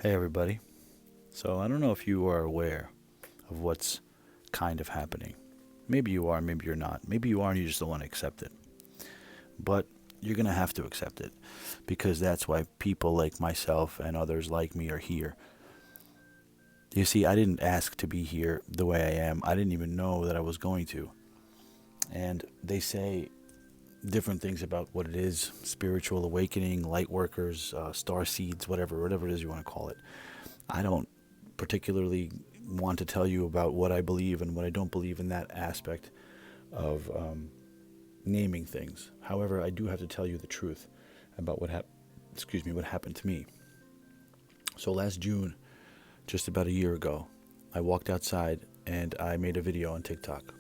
Hey, everybody. So, I don't know if you are aware of what's kind of happening. Maybe you are, maybe you're not. Maybe you are and you just don't want to accept it. But you're going to have to accept it because that's why people like myself and others like me are here. You see, I didn't ask to be here the way I am, I didn't even know that I was going to. And they say different things about what it is spiritual awakening, light workers, star seeds, whatever it is you want to call it. I don't particularly want to tell you about what I believe and what I don't believe in that aspect of naming things. However, I do have to tell you the truth about what happened to me. So last June, just about a year ago, I walked outside and I made a video on TikTok.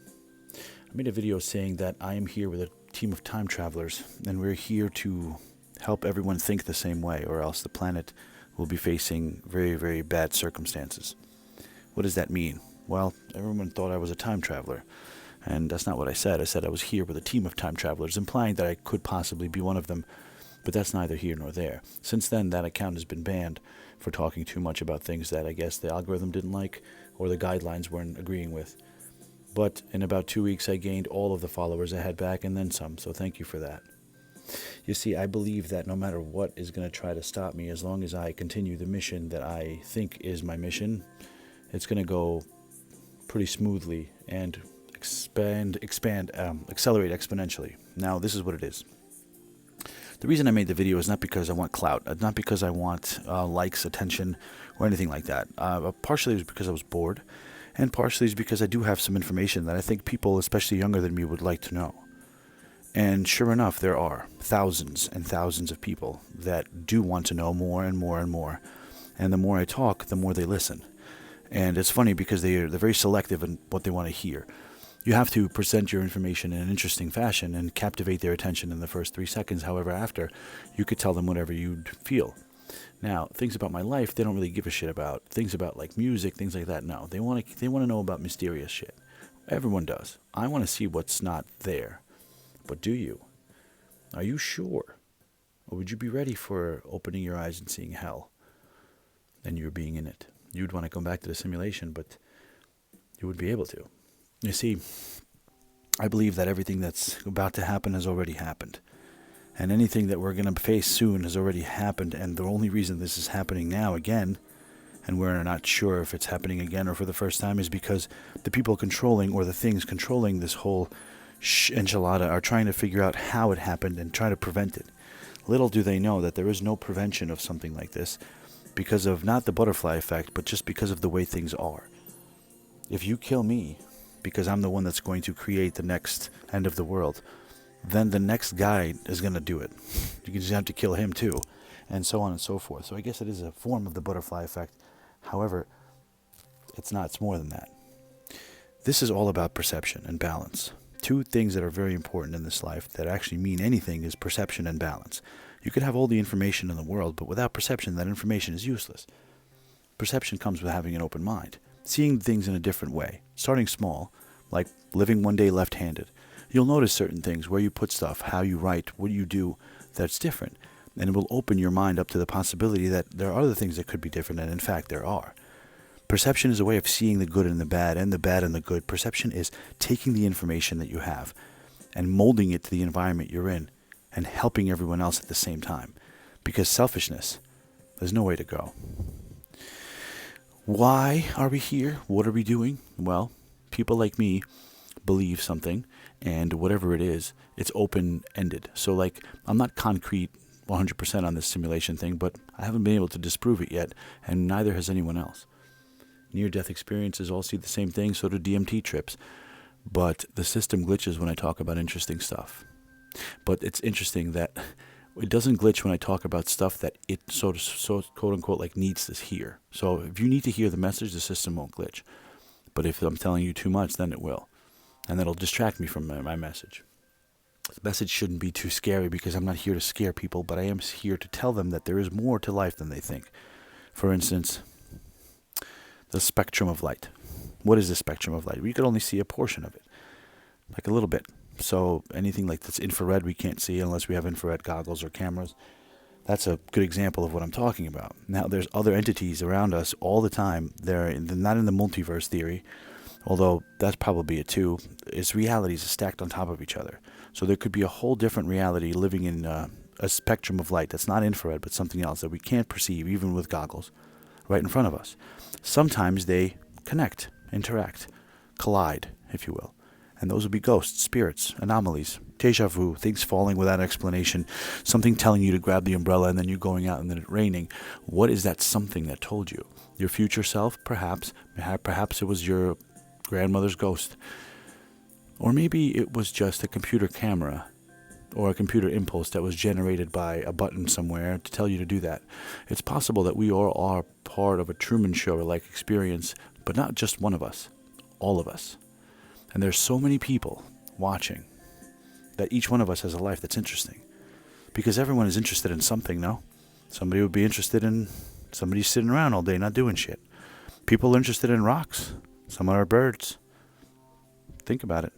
I made a video saying that I am here with a team of time travelers and we're here to help everyone think the same way, or else the planet will be facing very, very bad circumstances. What does that mean? Well, everyone thought I was a time traveler, and that's not what I said. I said I was here with a team of time travelers, implying that I could possibly be one of them, but that's neither here nor there. Since then, that account has been banned for talking too much about things that I guess the algorithm didn't like or the guidelines weren't agreeing with. But in about 2 weeks, I gained all of the followers I had back and then some, so thank you for that. You see, I believe that no matter what is going to try to stop me, as long as I continue the mission that I think is my mission, it's going to go pretty smoothly and accelerate exponentially. Now, this is what it is. The reason I made the video is not because I want clout, not because I want likes, attention, or anything like that. Partially it was because I was bored, and partially is because I do have some information that I think people, especially younger than me, would like to know. And sure enough, there are thousands and thousands of people that do want to know more and more and more. And the more I talk, the more they listen. And it's funny because they're very selective in what they want to hear. You have to present your information in an interesting fashion and captivate their attention in the first 3 seconds. However, after, you could tell them whatever you'd feel. Now, things about my life, they don't really give a shit about. Things about like music, things like that, no. They want to know about mysterious shit. Everyone does. I want to see what's not there. But do you? Are you sure? Or would you be ready for opening your eyes and seeing hell? And you're being in it. You'd want to come back to the simulation, but you would be able to. You see, I believe that everything that's about to happen has already happened. And anything that we're going to face soon has already happened. And the only reason this is happening now again, and we're not sure if it's happening again or for the first time, is because the people controlling, or the things controlling this whole enchilada, are trying to figure out how it happened and try to prevent it. Little do they know that there is no prevention of something like this because of not the butterfly effect, but just because of the way things are. If you kill me because I'm the one that's going to create the next end of the world, then the next guy is going to do it. You just have to kill him too, and so on and so forth. So I guess it is a form of the butterfly effect. However, it's not. It's more than that. This is all about perception and balance. Two things that are very important in this life that actually mean anything is perception and balance. You could have all the information in the world, but without perception, that information is useless. Perception comes with having an open mind, seeing things in a different way, starting small, like living one day left-handed. You'll notice certain things, where you put stuff, how you write, what you do, that's different. And it will open your mind up to the possibility that there are other things that could be different, and in fact there are. Perception is a way of seeing the good and the bad and the good. Perception is taking the information that you have and molding it to the environment you're in and helping everyone else at the same time. Because selfishness, there's no way to go. Why are we here? What are we doing? Well, people like me believe something, and whatever it is, it's open-ended. So like, I'm not concrete 100% on this simulation thing, but I haven't been able to disprove it yet, and neither has anyone else. Near-death experiences all see the same thing, so do DMT trips. But the system glitches when I talk about interesting stuff. But it's interesting that it doesn't glitch when I talk about stuff that it so quote-unquote like needs to hear. So if you need to hear the message, the system won't glitch. But if I'm telling you too much, then it will. And that'll distract me from my message. The message shouldn't be too scary because I'm not here to scare people, but I am here to tell them that there is more to life than they think. For instance, the spectrum of light. What is the spectrum of light? We could only see a portion of it, like a little bit. So anything like that's infrared we can't see unless we have infrared goggles or cameras. That's a good example of what I'm talking about. Now, there's other entities around us all the time. They're not in the multiverse theory, although that's probably it too. It's realities stacked on top of each other. So there could be a whole different reality living in a spectrum of light that's not infrared, but something else that we can't perceive even with goggles right in front of us. Sometimes they connect, interact, collide, if you will. And those would be ghosts, spirits, anomalies, deja vu, things falling without explanation, something telling you to grab the umbrella and then you going out and then it raining. What is that something that told you? Your future self, perhaps. Perhaps it was your grandmother's ghost. Or maybe it was just a computer camera or a computer impulse that was generated by a button somewhere to tell you to do that. It's possible that we all are part of a Truman Show-like experience, but not just one of us, all of us. And there's so many people watching that each one of us has a life that's interesting. Because everyone is interested in something, no? Somebody would be interested in somebody sitting around all day not doing shit. People are interested in rocks. Some are birds. Think about it.